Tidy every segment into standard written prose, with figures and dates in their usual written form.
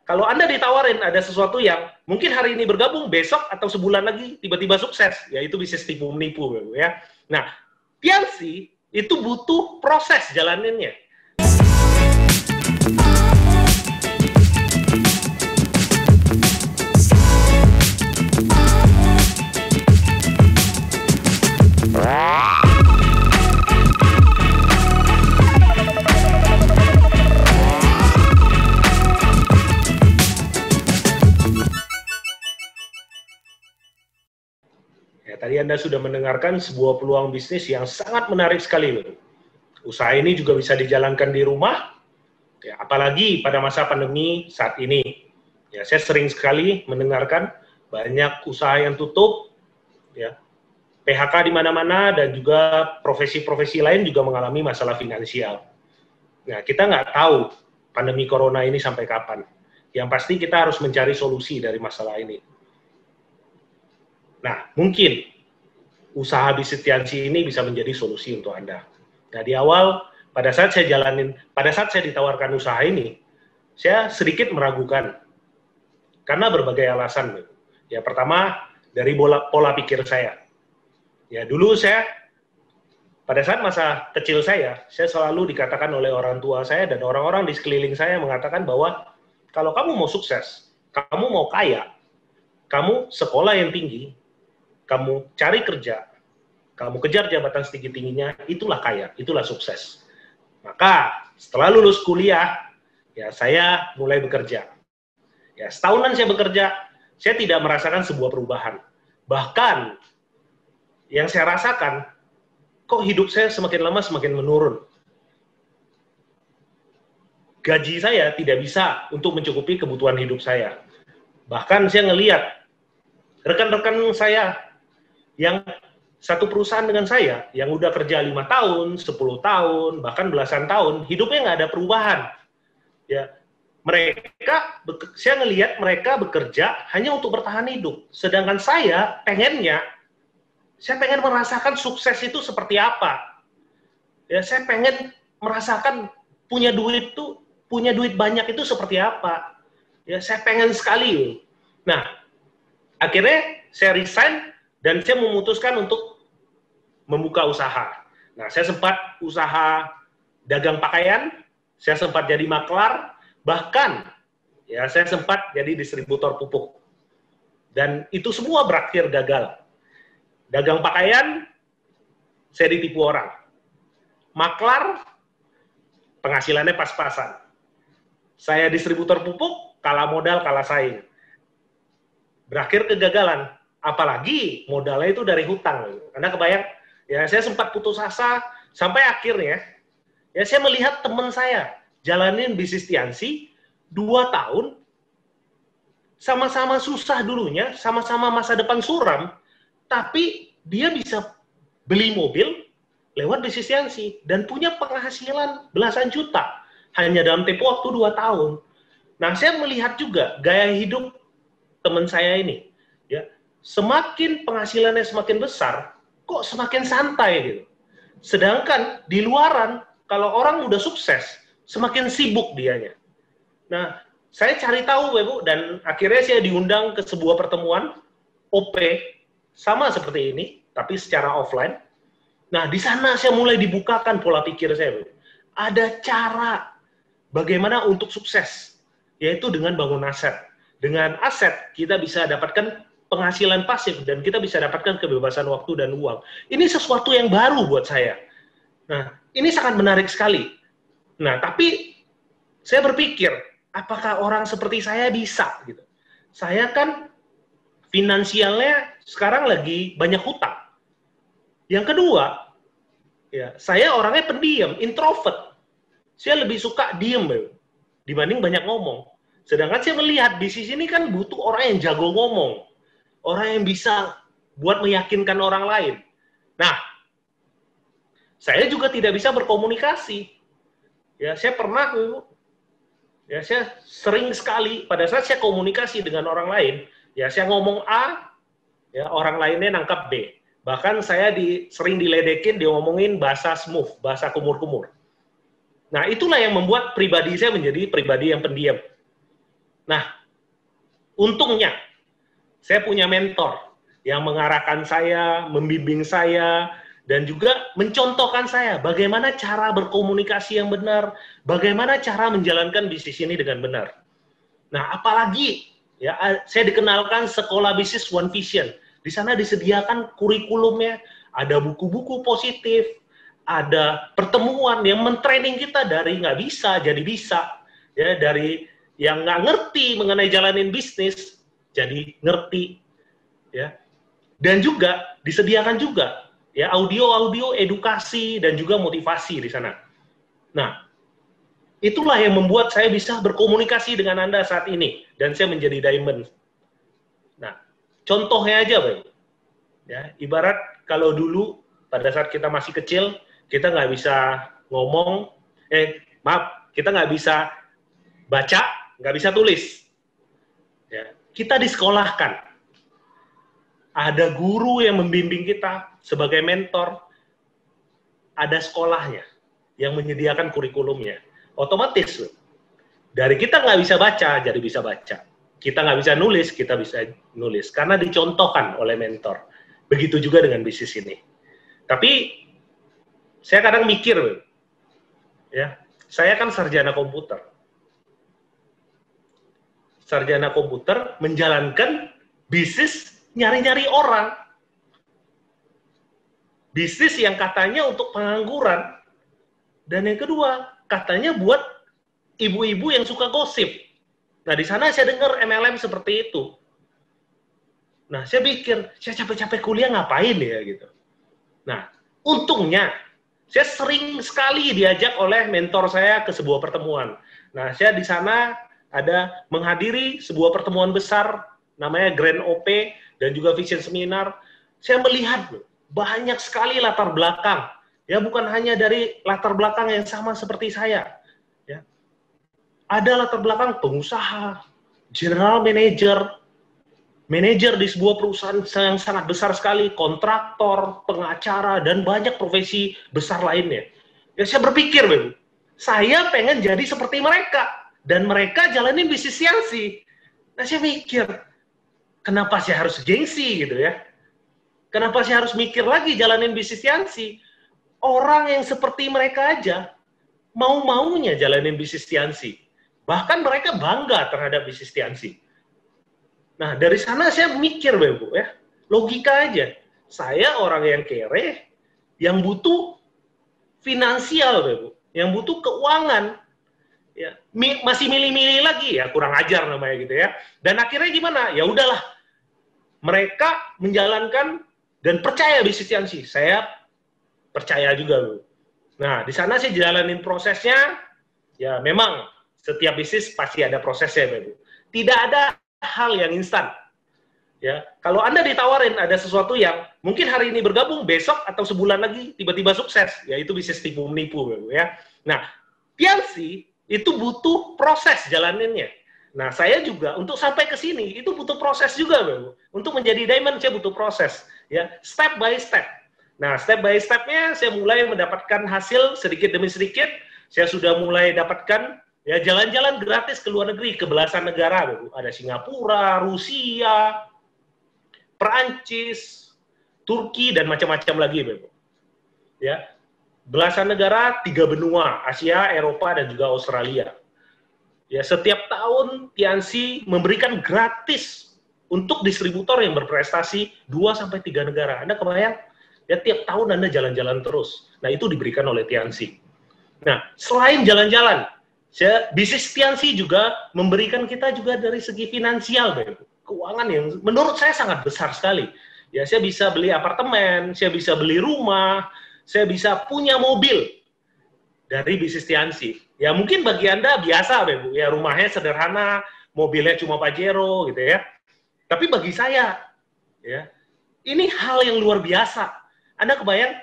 Kalau Anda ditawarin ada sesuatu yang mungkin hari ini bergabung, besok atau sebulan lagi tiba-tiba sukses, ya itu bisnis tipu-menipu ya. Nah, Piansi itu butuh proses jalaninnya. Tadi Anda sudah mendengarkan sebuah peluang bisnis yang sangat menarik sekali. Usaha ini juga bisa dijalankan di rumah, ya, apalagi pada masa pandemi saat ini. Ya, saya sering sekali mendengarkan banyak usaha yang tutup, ya, PHK di mana-mana, dan juga profesi-profesi lain juga mengalami masalah finansial. Nah, kita nggak tahu pandemi corona ini sampai kapan. Yang pasti kita harus mencari solusi dari masalah ini. Nah, mungkin usaha bisnis Tiansi ini bisa menjadi solusi untuk Anda. Nah, di awal, pada saat saya ditawarkan usaha ini, saya sedikit meragukan. Karena berbagai alasan. Ya, pertama, dari pola pikir saya. Ya, dulu pada saat masa kecil saya selalu dikatakan oleh orang tua saya dan orang-orang di sekeliling saya mengatakan bahwa kalau kamu mau sukses, kamu mau kaya, kamu sekolah yang tinggi, kamu cari kerja, kamu kejar jabatan setinggi-tingginya, itulah kaya, itulah sukses. Maka setelah lulus kuliah, ya saya mulai bekerja. Ya, setahunan saya bekerja, saya tidak merasakan sebuah perubahan. Bahkan yang saya rasakan, kok hidup saya semakin lama semakin menurun. Gaji saya tidak bisa untuk mencukupi kebutuhan hidup saya. Bahkan saya ngelihat rekan-rekan saya yang satu perusahaan dengan saya, yang udah kerja 5 tahun, 10 tahun, bahkan belasan tahun, hidupnya nggak ada perubahan. Ya, saya ngelihat mereka bekerja hanya untuk bertahan hidup. Sedangkan saya pengen merasakan sukses itu seperti apa. Ya, saya pengen merasakan punya duit banyak itu seperti apa. Ya, saya pengen sekali. Nah, akhirnya saya resign dan saya memutuskan untuk membuka usaha. Nah, saya sempat usaha dagang pakaian, saya sempat jadi maklar, bahkan ya saya sempat jadi distributor pupuk. Dan itu semua berakhir gagal. Dagang pakaian, saya ditipu orang. Maklar, penghasilannya pas-pasan. Saya distributor pupuk, kalah modal, kalah saing. Berakhir kegagalan. Apalagi modalnya itu dari hutang. Anda kebayang, ya saya sempat putus asa, sampai akhirnya, ya saya melihat teman saya jalanin bisnis Tiansi, 2 tahun, sama-sama susah dulunya, sama-sama masa depan suram, tapi dia bisa beli mobil lewat bisnis Tiansi, dan punya penghasilan belasan juta, hanya dalam tempo waktu 2 tahun. Nah, saya melihat juga gaya hidup teman saya ini, ya, semakin penghasilannya semakin besar, kok semakin santai gitu. Sedangkan di luaran, kalau orang udah sukses, semakin sibuk dianya. Nah, saya cari tahu, Bu, dan akhirnya saya diundang ke sebuah pertemuan OP, sama seperti ini, tapi secara offline. Nah, di sana saya mulai dibukakan pola pikir saya, Bu. Ada cara bagaimana untuk sukses, yaitu dengan bangun aset. Dengan aset, kita bisa dapatkan penghasilan pasif, dan kita bisa dapatkan kebebasan waktu dan uang. Ini sesuatu yang baru buat saya. Nah, ini sangat menarik sekali. Nah, tapi saya berpikir, apakah orang seperti saya bisa? Gitu. Saya kan finansialnya sekarang lagi banyak hutang. Yang kedua, ya, saya orangnya pendiam, introvert. Saya lebih suka diem, dibanding banyak ngomong. Sedangkan saya melihat bisnis ini kan butuh orang yang jago ngomong. Orang yang bisa buat meyakinkan orang lain. Nah, saya juga tidak bisa berkomunikasi. Ya, saya pernah, ya, saya sering sekali pada saat saya komunikasi dengan orang lain, ya saya ngomong A, ya orang lainnya nangkap B. Bahkan saya sering diledekin, dia ngomongin bahasa smooth, bahasa kumur-kumur. Nah, itulah yang membuat pribadi saya menjadi pribadi yang pendiam. Nah, untungnya saya punya mentor yang mengarahkan saya, membimbing saya, dan juga mencontohkan saya bagaimana cara berkomunikasi yang benar, bagaimana cara menjalankan bisnis ini dengan benar. Nah, apalagi ya saya dikenalkan sekolah bisnis One Vision. Di sana disediakan kurikulumnya, ada buku-buku positif, ada pertemuan yang mentraining kita dari nggak bisa jadi bisa, ya dari yang nggak ngerti mengenai jalanin bisnis jadi ngerti, ya. Dan juga disediakan juga ya audio-audio edukasi dan juga motivasi di sana. Nah, itulah yang membuat saya bisa berkomunikasi dengan Anda saat ini dan saya menjadi diamond. Nah, contohnya aja, Bang. Ya, ibarat kalau dulu pada saat kita masih kecil, kita nggak bisa ngomong, kita nggak bisa baca, nggak bisa tulis. Ya, kita disekolahkan. Ada guru yang membimbing kita sebagai mentor, ada sekolahnya yang menyediakan kurikulumnya. Otomatis, dari kita nggak bisa baca, jadi bisa baca. Kita nggak bisa nulis, kita bisa nulis. Karena dicontohkan oleh mentor. Begitu juga dengan bisnis ini. Tapi, saya kadang mikir, ya, saya kan sarjana komputer. Sarjana komputer menjalankan bisnis nyari-nyari orang. Bisnis yang katanya untuk pengangguran. Dan yang kedua, katanya buat ibu-ibu yang suka gosip. Nah, di sana saya dengar MLM seperti itu. Nah, saya pikir, saya capek-capek kuliah ngapain ya gitu. Nah, untungnya, saya sering sekali diajak oleh mentor saya ke sebuah pertemuan. Nah, saya di sana ada menghadiri sebuah pertemuan besar, namanya Grand OP, dan juga Vision Seminar. Saya melihat banyak sekali latar belakang. Ya, bukan hanya dari latar belakang yang sama seperti saya. Ya. Ada latar belakang pengusaha, general manager, manajer di sebuah perusahaan yang sangat besar sekali, kontraktor, pengacara, dan banyak profesi besar lainnya. Ya, saya berpikir, Beb, saya pengen jadi seperti mereka, dan mereka jalanin bisnis siansi. Nah, saya mikir, kenapa saya harus gengsi gitu ya? Kenapa saya harus mikir lagi jalanin bisnis siansi? Orang yang seperti mereka aja, mau-maunya jalanin bisnis siansi. Bahkan mereka bangga terhadap bisnis siansi. Nah, dari sana saya mikir, Bu, ya, logika aja. Saya orang yang kere, yang butuh finansial, Bu, yang butuh keuangan, ya, masih milih-milih lagi, ya kurang ajar namanya gitu ya. Dan akhirnya gimana? Ya udahlah, mereka menjalankan dan percaya bisnis siansi. Saya percaya juga, Bu. Nah, di sana saya jalanin prosesnya, ya memang setiap bisnis pasti ada prosesnya, Bu. Tidak ada hal yang instan. Ya, kalau Anda ditawarin ada sesuatu yang mungkin hari ini bergabung, besok atau sebulan lagi tiba-tiba sukses, ya itu bisnis tipu menipu, ya. Nah, piansi itu butuh proses jalaninnya. Nah, saya juga untuk sampai ke sini itu butuh proses juga, Bu. Untuk menjadi diamond saya butuh proses, ya, step by step. Nah, step by step-nya saya mulai mendapatkan hasil sedikit demi sedikit. Saya sudah mulai dapatkan ya jalan-jalan gratis ke luar negeri, ke belasan negara, Bu. Ada Singapura, Rusia, Perancis, Turki, dan macam-macam lagi, Bu. Ya, belasan negara, 3 benua, Asia, Eropa, dan juga Australia. Ya, setiap tahun Tianxi memberikan gratis untuk distributor yang berprestasi 2-3 negara. Anda kebayang? Ya, tiap tahun Anda jalan-jalan terus. Nah, itu diberikan oleh Tianxi. Nah, selain jalan-jalan, bisnis Tianxi juga memberikan kita juga dari segi finansial, keuangan yang menurut saya sangat besar sekali. Ya, saya bisa beli apartemen, saya bisa beli rumah, saya bisa punya mobil dari bisnis Tianxi. Ya, mungkin bagi Anda biasa, Bu. Ya, rumahnya sederhana, mobilnya cuma Pajero gitu ya. Tapi bagi saya, ya, ini hal yang luar biasa. Anda kebayang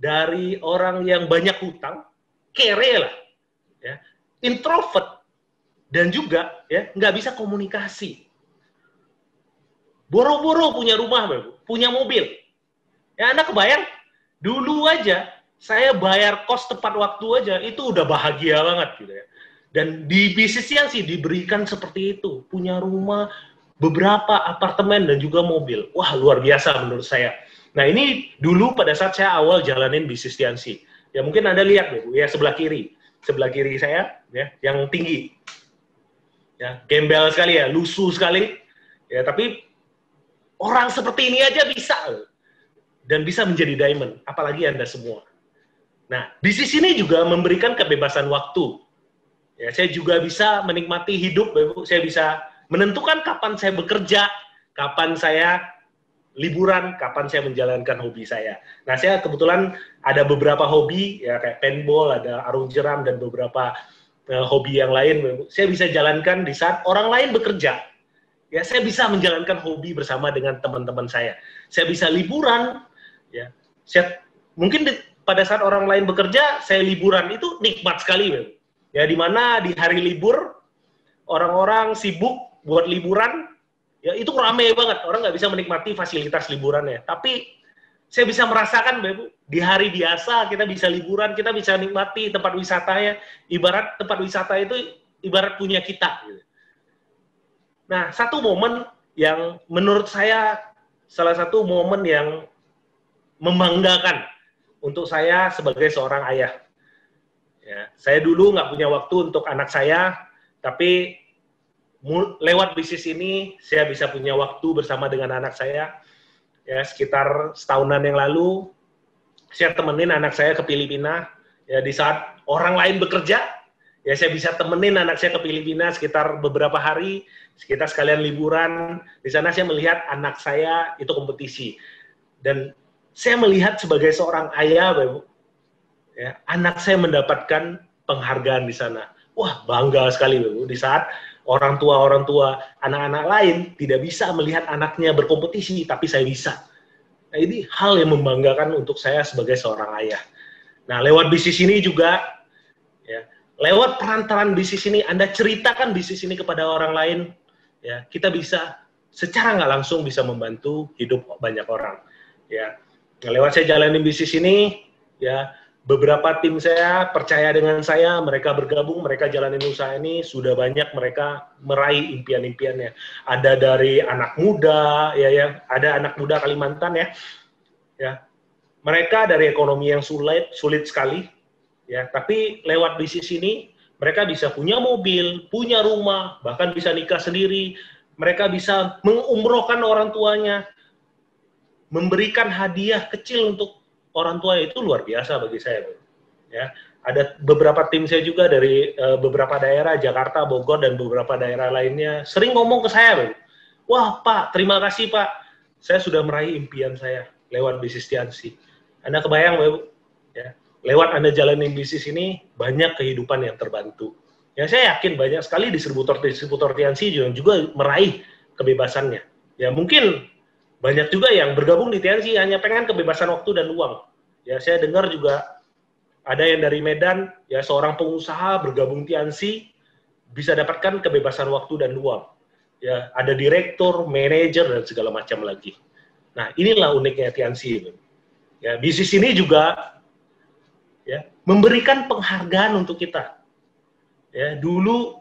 dari orang yang banyak hutang, kere lah, ya, introvert, dan juga ya nggak bisa komunikasi. Boro-boro punya rumah, Bu, punya mobil. Ya, Anda kebayang, dulu aja saya bayar kos tepat waktu aja, itu udah bahagia banget gitu ya. Dan di bisnisnya sih diberikan seperti itu, punya rumah, beberapa apartemen dan juga mobil. Wah, luar biasa menurut saya. Nah, ini dulu pada saat saya awal jalanin bisnis Tiansi. Ya mungkin Anda lihat Bu, ya sebelah kiri saya ya yang tinggi. Ya, gembel sekali ya, lusuh sekali. Ya, tapi orang seperti ini aja bisa dan bisa menjadi diamond, apalagi Anda semua. Nah, bisnis ini juga memberikan kebebasan waktu. Ya, saya juga bisa menikmati hidup, Bapak. Saya bisa menentukan kapan saya bekerja, kapan saya liburan, kapan saya menjalankan hobi saya. Nah, saya kebetulan ada beberapa hobi, ya kayak paintball, ada arung jeram, dan beberapa hobi yang lain. Bapak. Saya bisa jalankan di saat orang lain bekerja. Ya, saya bisa menjalankan hobi bersama dengan teman-teman saya. Saya bisa liburan, ya. Mungkin pada saat orang lain bekerja, saya liburan, itu nikmat sekali, Bapak. Ya, di mana di hari libur, orang-orang sibuk buat liburan, ya itu ramai banget, orang nggak bisa menikmati fasilitas liburannya. Tapi saya bisa merasakan, Bapak, di hari biasa kita bisa liburan, kita bisa nikmati tempat wisatanya, ibarat tempat wisata itu ibarat punya kita. Nah, satu momen yang menurut saya salah satu momen yang membanggakan untuk saya sebagai seorang ayah. Ya, saya dulu nggak punya waktu untuk anak saya, tapi lewat bisnis ini saya bisa punya waktu bersama dengan anak saya. Ya, sekitar setahunan yang lalu, saya temenin anak saya ke Filipina. Ya, di saat orang lain bekerja, ya saya bisa temenin anak saya ke Filipina sekitar beberapa hari, kita sekalian liburan. Di sana saya melihat anak saya itu kompetisi. Dan saya melihat sebagai seorang ayah, Bapak, ya, anak saya mendapatkan penghargaan di sana. Wah, bangga sekali, Bu. Di saat orang tua, anak-anak lain tidak bisa melihat anaknya berkompetisi, tapi saya bisa. Nah, ini hal yang membanggakan untuk saya sebagai seorang ayah. Nah, lewat bisnis ini juga, ya, lewat perantaran bisnis ini, Anda ceritakan bisnis ini kepada orang lain, ya, kita bisa secara nggak langsung bisa membantu hidup banyak orang. Ya, nah, lewat saya jalanin bisnis ini, ya, beberapa tim saya percaya dengan saya, mereka bergabung, mereka jalanin usaha ini, sudah banyak mereka meraih impian-impiannya. Ada dari anak muda, ya, ada anak muda Kalimantan, ya, mereka dari ekonomi yang sulit sekali, ya, tapi lewat bisnis ini, mereka bisa punya mobil, punya rumah, bahkan bisa nikah sendiri, mereka bisa mengumrohkan orang tuanya, memberikan hadiah kecil untuk orang tua, itu luar biasa bagi saya. Ya, ada beberapa tim saya juga dari beberapa daerah, Jakarta, Bogor, dan beberapa daerah lainnya, sering ngomong ke saya, wah Pak, terima kasih Pak, saya sudah meraih impian saya lewat bisnis Tiansi. Anda kebayang, Bapak, ya, lewat Anda jalanin bisnis ini, banyak kehidupan yang terbantu. Ya, saya yakin banyak sekali distributor Tiansi juga meraih kebebasannya. Ya, mungkin banyak juga yang bergabung di Tiansi hanya pengen kebebasan waktu dan uang. Ya, saya dengar juga ada yang dari Medan, ya seorang pengusaha bergabung Tiansi bisa dapatkan kebebasan waktu dan uang. Ya, ada direktur, manajer, dan segala macam lagi. Nah, inilah uniknya Tiansi. Ya, bisnis ini juga, ya, memberikan penghargaan untuk kita. Ya, dulu,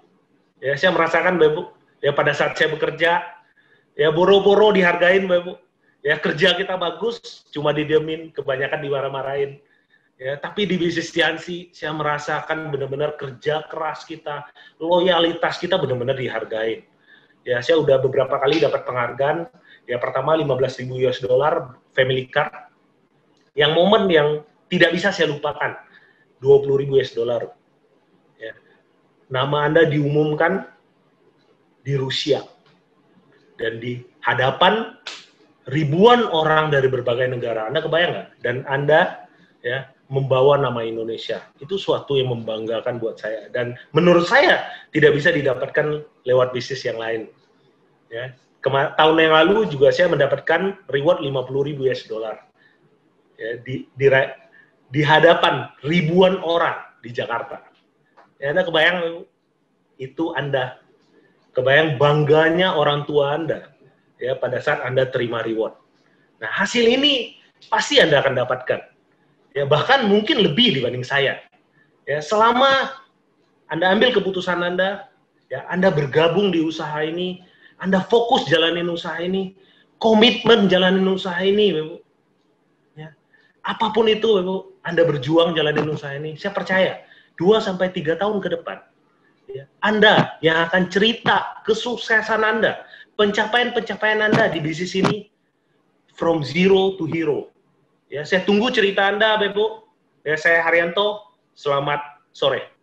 ya saya merasakan, Bapak, ya pada saat saya bekerja, ya boro-boro dihargain, Bapak. Ya, kerja kita bagus, cuma didiemin, kebanyakan dimarah-marahin. Ya, tapi di bisnis Tiansi, saya merasakan benar-benar kerja keras kita, loyalitas kita benar-benar dihargain. Ya, saya udah beberapa kali dapat penghargaan. Ya, pertama 15.000 US dollar family car. Yang momen yang tidak bisa saya lupakan, 20.000 US dollar. Ya. Nama Anda diumumkan di Rusia dan di hadapan ribuan orang dari berbagai negara. Anda kebayang nggak? Dan Anda, ya, membawa nama Indonesia. Itu suatu yang membanggakan buat saya. Dan menurut saya tidak bisa didapatkan lewat bisnis yang lain. Ya. Tahun yang lalu juga saya mendapatkan reward 50.000 US dollar. Ya, di hadapan ribuan orang di Jakarta. Ya, Anda kebayang itu Anda. Kebayang bangganya orang tua Anda, ya, pada saat Anda terima reward. Nah, hasil ini pasti Anda akan dapatkan. Ya, bahkan mungkin lebih dibanding saya. Ya, selama Anda ambil keputusan Anda, ya, Anda bergabung di usaha ini, Anda fokus jalanin usaha ini, komitmen jalanin usaha ini, Bapak. Ya. Apapun itu, Bapak, Anda berjuang jalanin usaha ini, saya percaya 2-3 tahun ke depan, ya, Anda yang akan cerita kesuksesan Anda, pencapaian-pencapaian Anda di bisnis ini, from zero to hero. Ya, saya tunggu cerita Anda, Bapak. Ya, saya Haryanto. Selamat sore.